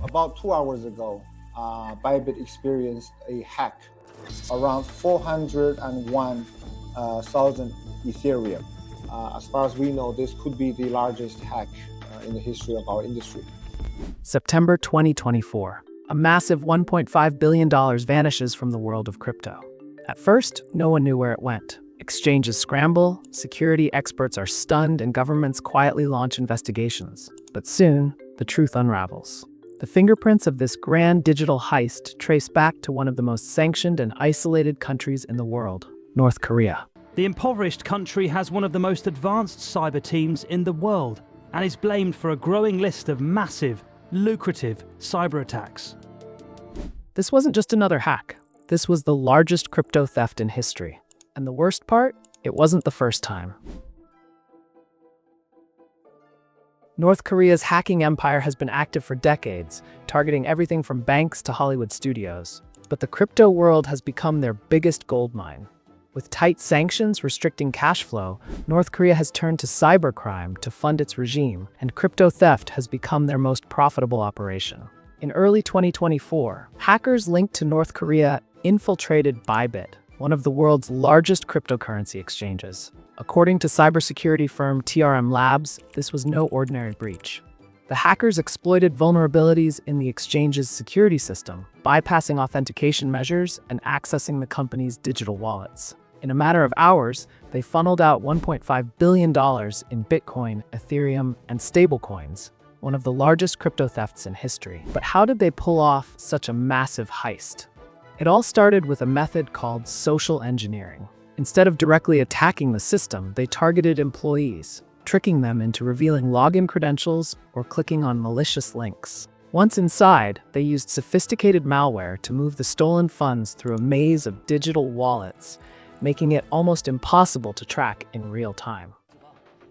about 2 hours ago, Bybit experienced a hack around 401,000 Ethereum. As far as we know, this could be the largest hack in the history of our industry. September 2024. A massive $1.5 billion vanishes from the world of crypto. At first, no one knew where it went. Exchanges scramble, security experts are stunned, and governments quietly launch investigations. But soon, the truth unravels. The fingerprints of this grand digital heist trace back to one of the most sanctioned and isolated countries in the world, North Korea. The impoverished country has one of the most advanced cyber teams in the world and is blamed for a growing list of massive, lucrative cyber attacks. This wasn't just another hack. This was the largest crypto theft in history. And the worst part? It wasn't the first time. North Korea's hacking empire has been active for decades, targeting everything from banks to Hollywood studios. But the crypto world has become their biggest goldmine. With tight sanctions restricting cash flow, North Korea has turned to cybercrime to fund its regime, and crypto theft has become their most profitable operation. In early 2024, hackers linked to North Korea infiltrated Bybit, one of the world's largest cryptocurrency exchanges. According to cybersecurity firm TRM Labs, this was no ordinary breach. The hackers exploited vulnerabilities in the exchange's security system, bypassing authentication measures and accessing the company's digital wallets. In a matter of hours, they funneled out $1.5 billion in Bitcoin, Ethereum, and stablecoins, one of the largest crypto thefts in history. But how did they pull off such a massive heist? It all started with a method called social engineering. Instead of directly attacking the system, they targeted employees, tricking them into revealing login credentials or clicking on malicious links. Once inside, they used sophisticated malware to move the stolen funds through a maze of digital wallets, making it almost impossible to track in real time.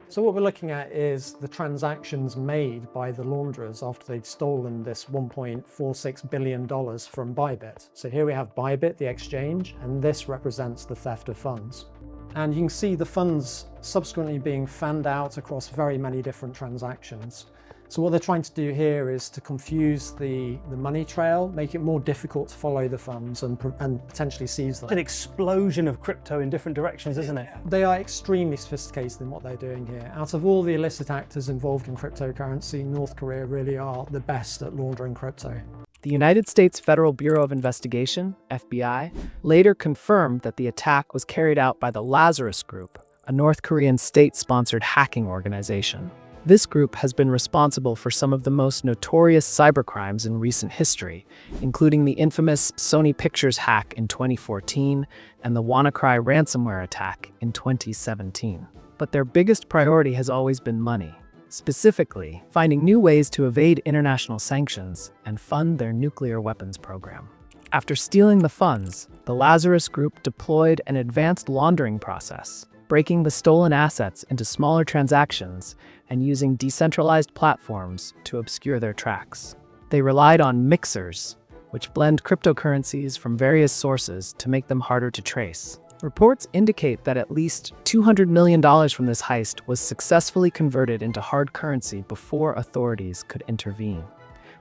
So what we're looking at is the transactions made by the launderers after they'd stolen this $1.46 billion from Bybit. So here we have Bybit, the exchange, and this represents the theft of funds. And you can see the funds subsequently being fanned out across very many different transactions. So what they're trying to do here is to confuse the money trail, make it more difficult to follow the funds and potentially seize them. An explosion of crypto in different directions, isn't it? They are extremely sophisticated in what they're doing here. Out of all the illicit actors involved in cryptocurrency, North Korea really are the best at laundering crypto. The United States Federal Bureau of Investigation, FBI, later confirmed that the attack was carried out by the Lazarus Group, a North Korean state-sponsored hacking organization. This group has been responsible for some of the most notorious cybercrimes in recent history, including the infamous Sony Pictures hack in 2014 and the WannaCry ransomware attack in 2017. But their biggest priority has always been money, specifically finding new ways to evade international sanctions and fund their nuclear weapons program. After stealing the funds, the Lazarus Group deployed an advanced laundering process, breaking the stolen assets into smaller transactions and using decentralized platforms to obscure their tracks. They relied on mixers, which blend cryptocurrencies from various sources to make them harder to trace. Reports indicate that at least $200 million from this heist was successfully converted into hard currency before authorities could intervene.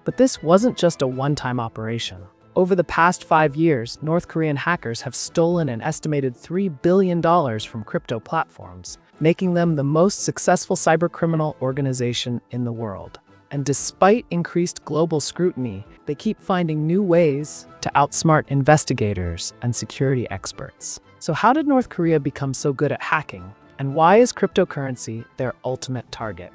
But this wasn't just a one-time operation. Over the past 5 years, North Korean hackers have stolen an estimated $3 billion from crypto platforms, making them the most successful cybercriminal organization in the world. And despite increased global scrutiny, they keep finding new ways to outsmart investigators and security experts. So how did North Korea become so good at hacking? And why is cryptocurrency their ultimate target?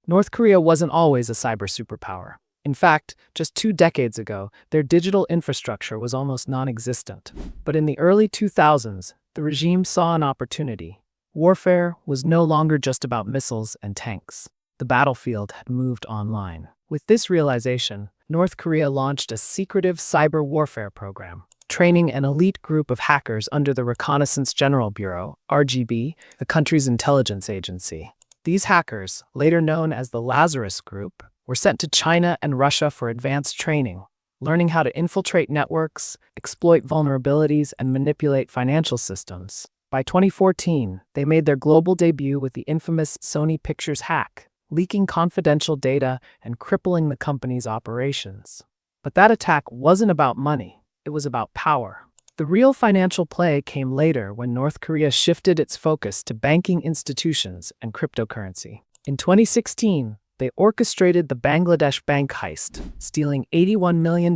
North Korea wasn't always a cyber superpower. In fact, just 2 decades ago, their digital infrastructure was almost non-existent. But in the early 2000s, the regime saw an opportunity. Warfare was no longer just about missiles and tanks. The battlefield had moved online. With this realization, North Korea launched a secretive cyber warfare program, training an elite group of hackers under the Reconnaissance General Bureau, RGB, the country's intelligence agency. These hackers, later known as the Lazarus Group, were sent to China and Russia for advanced training, learning how to infiltrate networks, exploit vulnerabilities, and manipulate financial systems. By 2014, they made their global debut with the infamous Sony Pictures hack, leaking confidential data and crippling the company's operations. But that attack wasn't about money, it was about power. The real financial play came later when North Korea shifted its focus to banking institutions and cryptocurrency. In 2016, they orchestrated the Bangladesh bank heist, stealing $81 million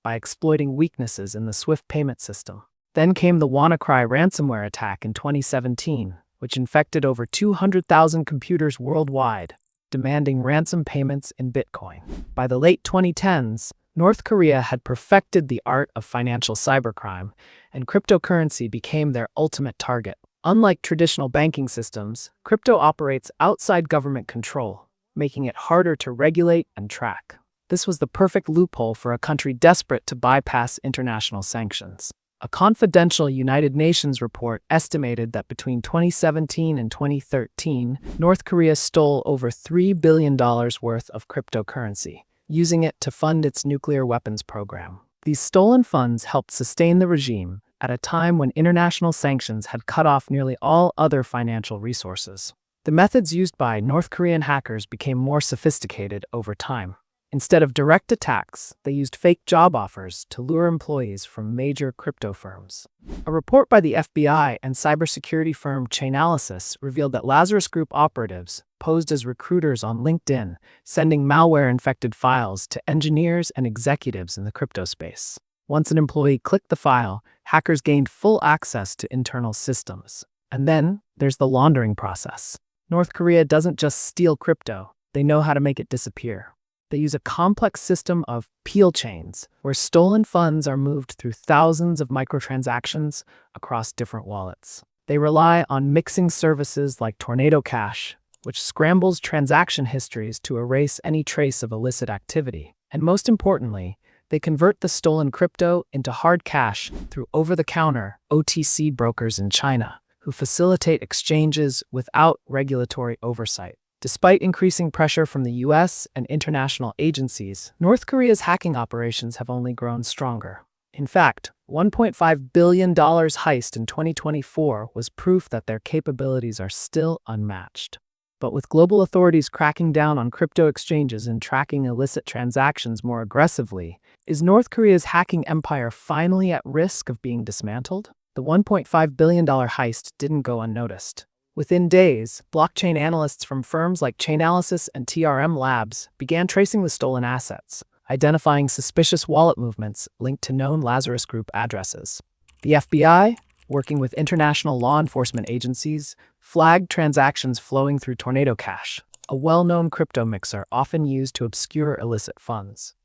by exploiting weaknesses in the SWIFT payment system. Then came the WannaCry ransomware attack in 2017, which infected over 200,000 computers worldwide, demanding ransom payments in Bitcoin. By the late 2010s, North Korea had perfected the art of financial cybercrime, and cryptocurrency became their ultimate target. Unlike traditional banking systems, crypto operates outside government control, making it harder to regulate and track. This was the perfect loophole for a country desperate to bypass international sanctions. A confidential United Nations report estimated that between 2017 and 2013, North Korea stole over $3 billion worth of cryptocurrency, using it to fund its nuclear weapons program. These stolen funds helped sustain the regime at a time when international sanctions had cut off nearly all other financial resources. The methods used by North Korean hackers became more sophisticated over time. Instead of direct attacks, they used fake job offers to lure employees from major crypto firms. A report by the FBI and cybersecurity firm Chainalysis revealed that Lazarus Group operatives posed as recruiters on LinkedIn, sending malware-infected files to engineers and executives in the crypto space. Once an employee clicked the file, hackers gained full access to internal systems. And then there's the laundering process. North Korea doesn't just steal crypto, they know how to make it disappear. They use a complex system of peel chains, where stolen funds are moved through thousands of microtransactions across different wallets. They rely on mixing services like Tornado Cash, which scrambles transaction histories to erase any trace of illicit activity. And most importantly, they convert the stolen crypto into hard cash through over-the-counter OTC brokers in China, who facilitate exchanges without regulatory oversight. Despite increasing pressure from the US and international agencies, North Korea's hacking operations have only grown stronger. In fact, $1.5 billion heist in 2024 was proof that their capabilities are still unmatched. But with global authorities cracking down on crypto exchanges and tracking illicit transactions more aggressively, is North Korea's hacking empire finally at risk of being dismantled? The $1.5 billion heist didn't go unnoticed. Within days, blockchain analysts from firms like Chainalysis and TRM Labs began tracing the stolen assets, identifying suspicious wallet movements linked to known Lazarus Group addresses. The FBI, working with international law enforcement agencies, flagged transactions flowing through Tornado Cash, a well-known crypto mixer often used to obscure illicit funds.